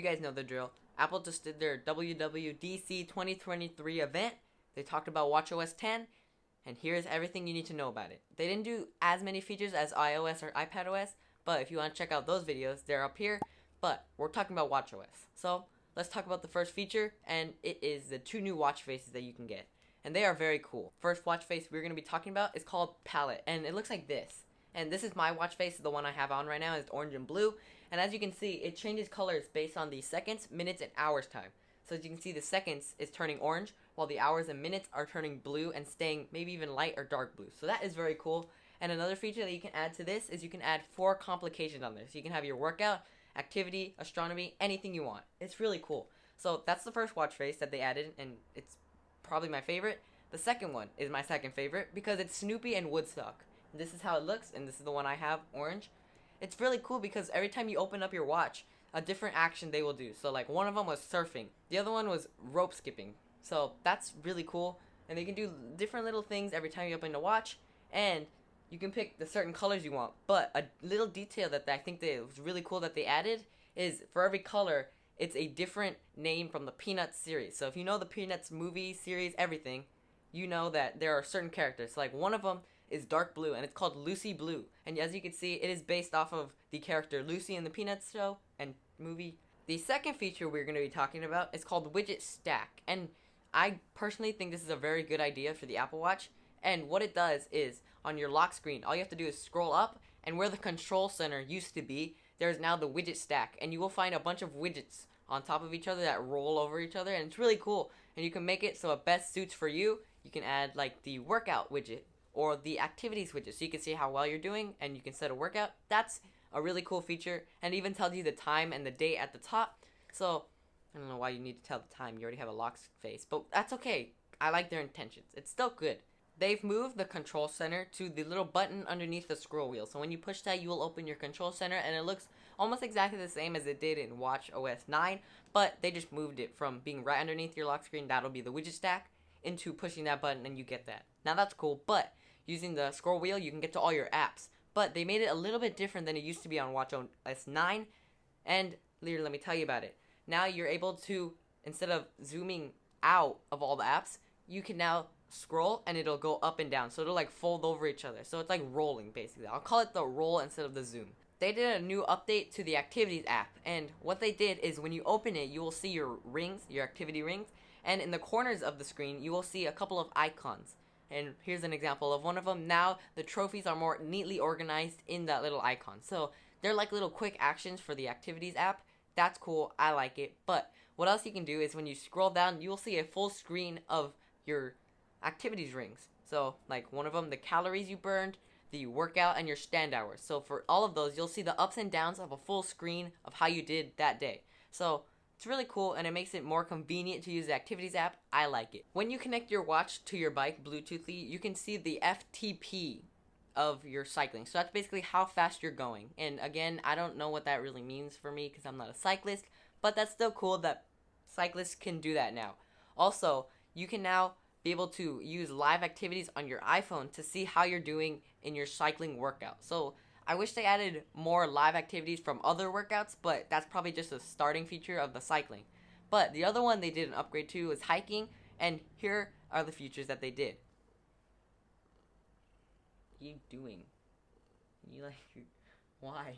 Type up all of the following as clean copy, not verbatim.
guys know the drill. Apple just did their WWDC 2023 event. They talked about watchOS 10, and here's everything you need to know about it. They didn't do as many features as iOS or iPadOS, but if you want to check out those videos, they're up here. But we're talking about watchOS. So let's talk about the first feature, and it is the 2 new watch faces that you can get. And they are very cool. First watch face we're going to be talking about is called Palette, and it looks like this. And this is my watch face, the one I have on right now. It's orange and blue. And as you can see, it changes colors based on the seconds, minutes, and hours time. So as you can see, the seconds is turning orange, while the hours and minutes are turning blue and staying maybe even light or dark blue. So that is very cool. And another feature that you can add to this is you can add 4 complications on there. So you can have your workout, activity, astronomy, anything you want. It's really cool. So that's the first watch face that they added, and it's probably my favorite. The second one is my second favorite because it's Snoopy and Woodstock. This is how it looks, and this is the one I have, orange. It's really cool because every time you open up your watch, a different action they will do. So like one of them was surfing, the other one was rope skipping. So that's really cool, and they can do different little things every time you open the watch, and you can pick the certain colors you want. But a little detail that I think that was really cool that they added is for every color, it's a different name from the Peanuts series. So if you know the Peanuts movie series, everything, you know that there are certain characters. So like one of them is dark blue, and it's called Lucy Blue. And as you can see, it is based off of the character Lucy in the Peanuts show and movie. The second feature we're going to be talking about is called Widget Stack. And I personally think this is a very good idea for the Apple Watch. And what it does is, on your lock screen, all you have to do is scroll up, and where the control center used to be, there's now the widget stack. And you will find a bunch of widgets on top of each other that roll over each other, and it's really cool. And you can make it so it best suits for you. You can add like the workout widget or the activities widget, so you can see how well you're doing, and you can set a workout. That's a really cool feature, and it even tells you the time and the date at the top. So I don't know why you need to tell the time. You already have a lock face, but that's okay. I like their intentions. It's still good. They've moved the control center to the little button underneath the scroll wheel. So when you push that, you will open your control center, and it looks almost exactly the same as it did in watchOS 9, but they just moved it from being right underneath your lock screen, that'll be the widget stack, into pushing that button, and you get that. Now that's cool, but using the scroll wheel, you can get to all your apps. But they made it a little bit different than it used to be on watchOS 9, and let me tell you about it. Now you're able to, instead of zooming out of all the apps, you can now scroll and it'll go up and down. So it'll like fold over each other. So it's like rolling basically. I'll call it the roll instead of the zoom. They did a new update to the activities app, and what they did is when you open it, you will see your rings, your activity rings, and in the corners of the screen, you will see a couple of icons. And here's an example of one of them. Now the trophies are more neatly organized in that little icon. So they're like little quick actions for the activities app. That's cool. I like it. But what else you can do is when you scroll down, you will see a full screen of your activities rings. So like one of them, the calories you burned, the workout, and your stand hours. So for all of those, you'll see the ups and downs of a full screen of how you did that day. So it's really cool, and it makes it more convenient to use the activities app. I like it. When you connect your watch to your bike Bluetoothly, you can see the FTP of your cycling. So that's basically how fast you're going. And again, I don't know what that really means for me because I'm not a cyclist, but that's still cool that cyclists can do that now. Also, you can now be able to use live activities on your iPhone to see how you're doing in your cycling workout. So I wish they added more live activities from other workouts, but that's probably just a starting feature of the cycling. But the other one they did an upgrade to is hiking, and here are the features that they did. What are you doing? Why?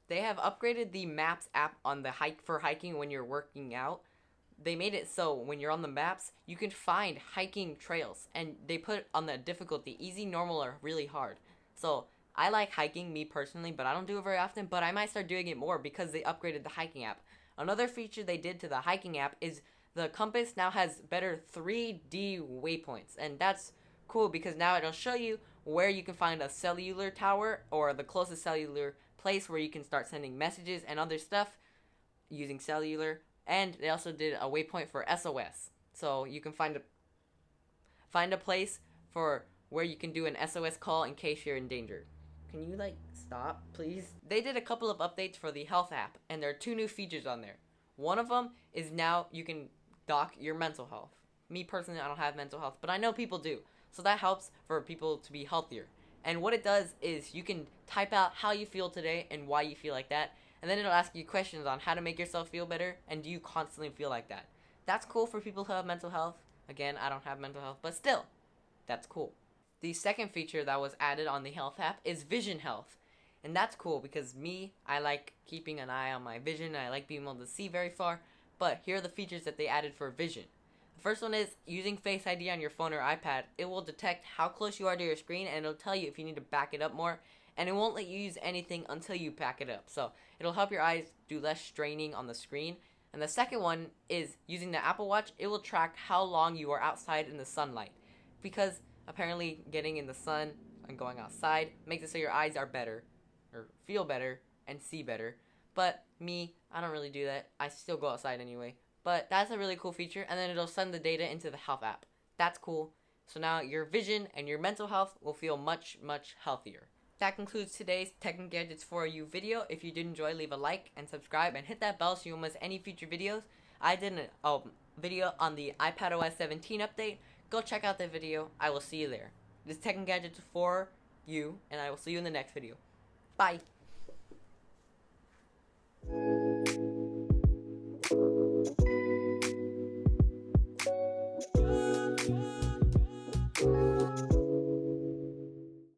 They have upgraded the Maps app on the hike for hiking when you're working out. They made it so when you're on the maps, you can find hiking trails, and they put on the difficulty easy, normal, or really hard. So I like hiking, me personally, but I don't do it very often, but I might start doing it more because they upgraded the hiking app. Another feature they did to the hiking app is the compass now has better 3D waypoints, and that's cool because now it'll show you where you can find a cellular tower or the closest cellular place where you can start sending messages and other stuff using cellular. And they also did a waypoint for SOS, so you can find a place for where you can do an SOS call in case you're in danger. Can you stop, please? They did a couple of updates for the health app, and there are 2 new features on there. One of them is now you can dock your mental health. Me personally, I don't have mental health, but I know people do. So that helps for people to be healthier. And what it does is you can type out how you feel today and why you feel like that. and then it'll ask you questions on how to make yourself feel better, and do you constantly feel like that. That's cool for people who have mental health. Again, I don't have mental health, but still, that's cool. The second feature that was added on the health app is vision health. And that's cool because I like keeping an eye on my vision. I like being able to see very far. But here are the features that they added for vision. The first one is using Face ID on your phone or iPad. It will detect how close you are to your screen, and it'll tell you if you need to back it up more. And it won't let you use anything until you back it up. So it'll help your eyes do less straining on the screen. And the second one is using the Apple Watch. It will track how long you are outside in the sunlight. Because apparently getting in the sun and going outside makes it so your eyes are better, or feel better, and see better. But I don't really do that. I still go outside anyway. But that's a really cool feature, and then it'll send the data into the health app. That's cool. So now your vision and your mental health will feel much, much healthier. That concludes today's Tech and Gadgets for You video. If you did enjoy, leave a like and subscribe and hit that bell so you won't miss any future videos. I did a video on the iPadOS 17 update. Go check out the video. I will see you there. This is Tech and Gadgets for You, and I will see you in the next video. Bye!